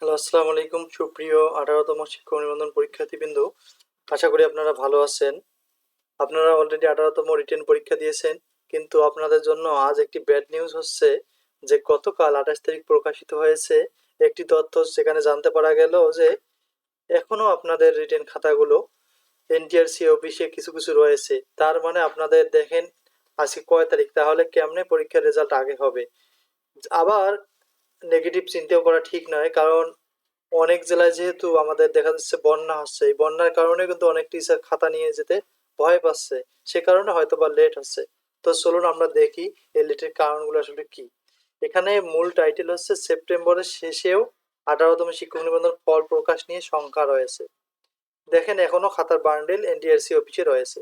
Hello, আসসালামু আলাইকুম সুপ্রিয় 18তম শিক্ষক নিবন্ধন পরীক্ষার্থীবৃন্দ। আশা করি আপনারা ভালো আছেন। আপনারা অলরেডি 18তম রিটেন পরীক্ষা দিয়েছেন, কিন্তু আপনাদের জন্য আজ একটি ব্যাড নিউজ হচ্ছে যে গতকাল 28 তারিখ প্রকাশিত হয়েছে একটি তথ্য, সেখানে জানতে পারা গেল যে এখনো আপনাদের রিটেন খাতাগুলো এনটিআরসি অফিসে কিছু কিছু রয়েছে। তার মানে আপনাদের দেখেন আজকে কয় তারিখ, তাহলে কেমনে পরীক্ষার রেজাল্ট আগে হবে? আবার নেগেটিভ চিন্তাও করা ঠিক নয়, কারণ অনেক জেলায় যেহেতু আমাদের দেখা যাচ্ছে বন্যা হচ্ছে, এই বন্যার কারণে কিন্তু অনেক টিচার খাতা নিয়ে যেতে ভয় পাচ্ছে, সে কারণে হয়তো বা লেট হচ্ছে। তো চলুন আমরা দেখি এই লেটের কারণগুলো আসলে কি। এখানে মূল টাইটেল হচ্ছে সেপ্টেম্বরের শেষেও 18তম শিক্ষক নিবন্ধন ফল প্রকাশ নিয়ে শঙ্কা রয়েছে। দেখেন এখনো খাতার বান্ডেল এনটিআরসি অফিসে রয়েছে।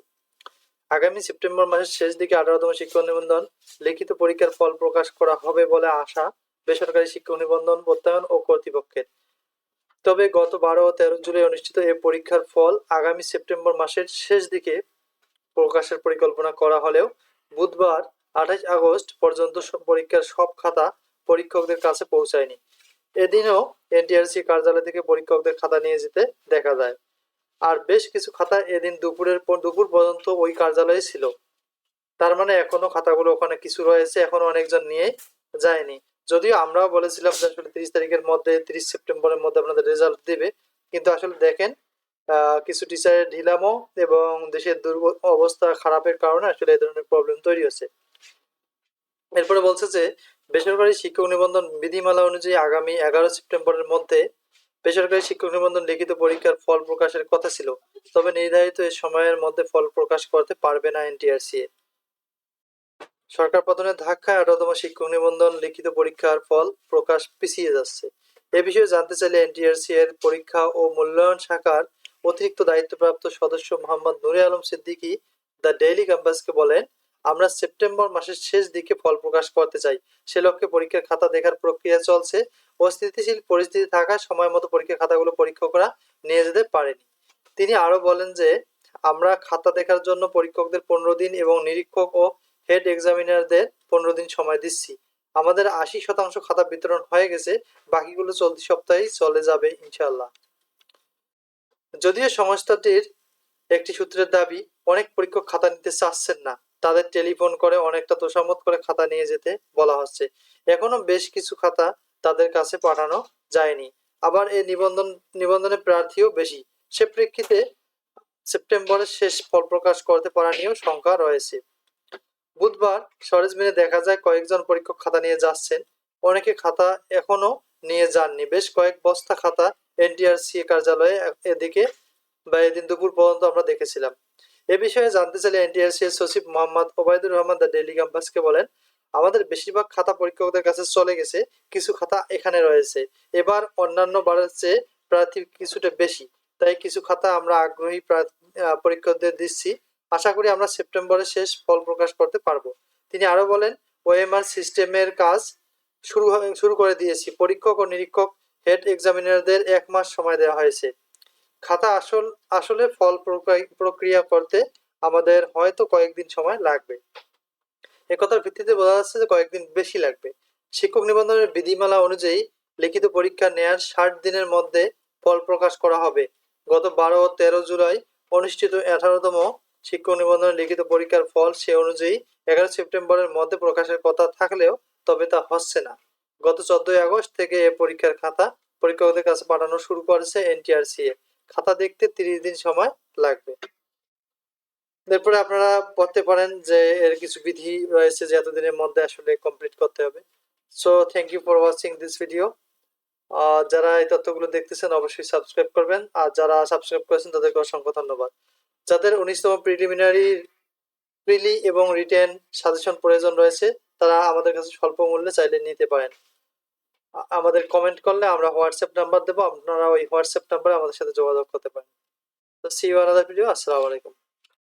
আগামী সেপ্টেম্বর মাসের শেষ দিকে 18তম শিক্ষক নিবন্ধন লিখিত পরীক্ষার ফল প্রকাশ করা হবে বলে আশা বেসরকারি শিক্ষক নিবন্ধন প্রত্যয়ন ও কর্তৃপক্ষের। তবে গত 12 ও 13 জুলাই অনুষ্ঠিত এ পরীক্ষার ফল আগামী সেপ্টেম্বর মাসের শেষ দিকে প্রকাশের পরিকল্পনা করা হলেও বুধবার 28 আগস্ট পর্যন্ত পরীক্ষার সব খাতা পরীক্ষকদের কাছে পৌঁছায়নি। এদিনও এনটিআরসি কার্যালয় থেকে পরীক্ষকদের খাতা নিয়ে যেতে দেখা যায়। আর বেশ কিছু খাতা এদিন দুপুর পর্যন্ত ওই কার্যালয়ে ছিল। তার মানে এখনো খাতাগুলো ওখানে কিছু রয়েছে, এখনো অনেকজন নিয়ে যায়নি। যদিও আমরাও বলেছিলাম যে আসলে 30 তারিখের মধ্যে, 30 সেপ্টেম্বরের মধ্যে আপনাদের রেজাল্ট দিবে, কিন্তু আসলে দেখেন কিছু টিচারের ঢিলামো এবং দেশের অবস্থা খারাপের কারণে আসলে এই ধরনের প্রবলেম তৈরি হচ্ছে। এরপরে বলছে যে বেসরকারি শিক্ষক নিবন্ধন বিধিমালা অনুযায়ী আগামী 11 সেপ্টেম্বরের মধ্যে বেসরকারি শিক্ষক নিবন্ধন লিখিত পরীক্ষার ফল প্রকাশের কথা ছিল। তবে নির্ধারিত এই সময়ের মধ্যে ফল প্রকাশ করতে পারবে না এনটিআরসি। সরকার পতনের ধাক্কায় 18তম শিক্ষক নিবন্ধন লিখিত পরীক্ষার ফল প্রকাশ পিছিয়ে যাচ্ছে। এ বিষয়ে জানতে চাইলে এনটিআরসি এর পরীক্ষা ও মূল্যায়ন শাখার অতিরিক্ত দায়িত্বপ্রাপ্ত সদস্য মোহাম্মদ নুরে আলম সিদ্দিকী দ্য ডেইলি ক্যাম্পাসকে বলেন, আমরা সেপ্টেম্বর মাসের শেষ দিকে ফল প্রকাশ করতে চাই। সে লক্ষ্যে পরীক্ষার খাতা দেখার প্রক্রিয়া চলছে। অস্থিতিশীল পরিস্থিতি থাকায় সময় মতো পরীক্ষার খাতাগুলো পরীক্ষকরা নিয়ে যেতে পারেনি। তিনি আরো বলেন যে আমরা খাতা দেখার জন্য পরীক্ষকদের 15 দিন এবং নিরীক্ষক ও হেড এক্সামিনারদের 15 দিন সময় দিচ্ছি। আমাদের 80% খাতা বিতরণ হয়ে গেছে, বাকিগুলো চলতি সপ্তাহেই চলে যাবে ইনশাল্লাহ। যদিও সংস্থাটির একটি সূত্রের দাবি, অনেক পরীক্ষক খাতা নিতে চাচ্ছেন না, তাদের টেলিফোন করে অনেকটা তোষামত করে খাতা নিয়ে যেতে বলা হচ্ছে। এখনো বেশ কিছু খাতা তাদের কাছে পাঠানো যায়নি। আবার এই নিবন্ধনে প্রার্থীও বেশি। সে প্রেক্ষিতে সেপ্টেম্বরের শেষ ফল প্রকাশ করতে পারা নিয়েও শঙ্কা রয়েছে। বুধবার সরেজমিনে দেখা যায় কয়েকজন পরীক্ষক খাতা নিয়ে যাচ্ছেন, অনেকে খাতা এখনো নিয়ে যাননি। বেশ কয়েক বস্তা খাতা এনটিআরসি কার্যালয়ে এদিকে বা এদিন দুপুর পর্যন্ত আমরা দেখেছিলাম। এ বিষয়ে জানতে চাইলে এনটিআরসি এর সচিব মোহাম্মদ ওবায়দুর রহমান দ্য ডেইলি ক্যাম্পাসকে বলেন, আমাদের বেশিরভাগ খাতা পরীক্ষকদের কাছে চলে গেছে, কিছু খাতা এখানে রয়েছে। এবার অন্যান্য বারের চেয়ে প্রার্থী কিছুটা বেশি, তাই কিছু খাতা আমরা আগ্রহী পরীক্ষকদের দিচ্ছি। আশা করি আমরা সেপ্টেম্বরের শেষ ফল প্রকাশ করতে পারবো। তিনি আরো বলেন, ওএমআর সিস্টেমের কাজ শুরু করে দিয়েছি। পরীক্ষক ও নিরীক্ষক হেড এক্সামিনারদের 1 মাস সময় দেওয়া হয়েছে। খাতা আসলে ফল প্রক্রিয়া করতে আমাদের হয়তো কয়েকদিন সময় লাগবে। একথার ভিত্তিতে বোঝা যাচ্ছে যে কয়েকদিন বেশি লাগবে। শিক্ষক নিবন্ধনের বিধিমালা অনুযায়ী লিখিত পরীক্ষা নেয়ার 60 দিনের মধ্যে ফল প্রকাশ করা হবে। গত 12 ও 13 জুলাই অনুষ্ঠিত 18তম শিক্ষক নিবন্ধনের লিখিত পরীক্ষার ফল সে অনুযায়ী 11 সেপ্টেম্বরের মধ্যে প্রকাশের কথা থাকলেও তবে তা হচ্ছে না। গত 14 আগস্ট থেকে এ পরীক্ষার খাতা পরীক্ষকদের কাছে পাঠানো শুরু করেছে এনটিআরসি। খাতা দেখতে 30 দিন সময় লাগবে। এরপরে আপনারা পড়তে পারেন যে এর কিছু বিধি রয়েছে যে এতদিনের মধ্যে আসলে কমপ্লিট করতে হবে। So thank you for watching this video. যারা এই তথ্যগুলো দেখতেছেন অবশ্যই সাবস্ক্রাইব করবেন, আর যারা সাবস্ক্রাইব করেছেন তাদেরকে অসংখ্য ধন্যবাদ। যাদের 19তম প্রিলি এবং রিটেন সাজেশন প্রয়োজন রয়েছে, তারা আমাদের কাছে স্বল্প মূল্যে চাইলে নিতে পারেন। আমাদের কমেন্ট করলে আমরা হোয়াটসঅ্যাপ নাম্বার দেবো, আপনারা ওই হোয়াটসঅ্যাপ নাম্বারে আমাদের সাথে যোগাযোগ করতে পারেন। তো সি ইউ আনাদার ভিডিও। আসসালামু আলাইকুম।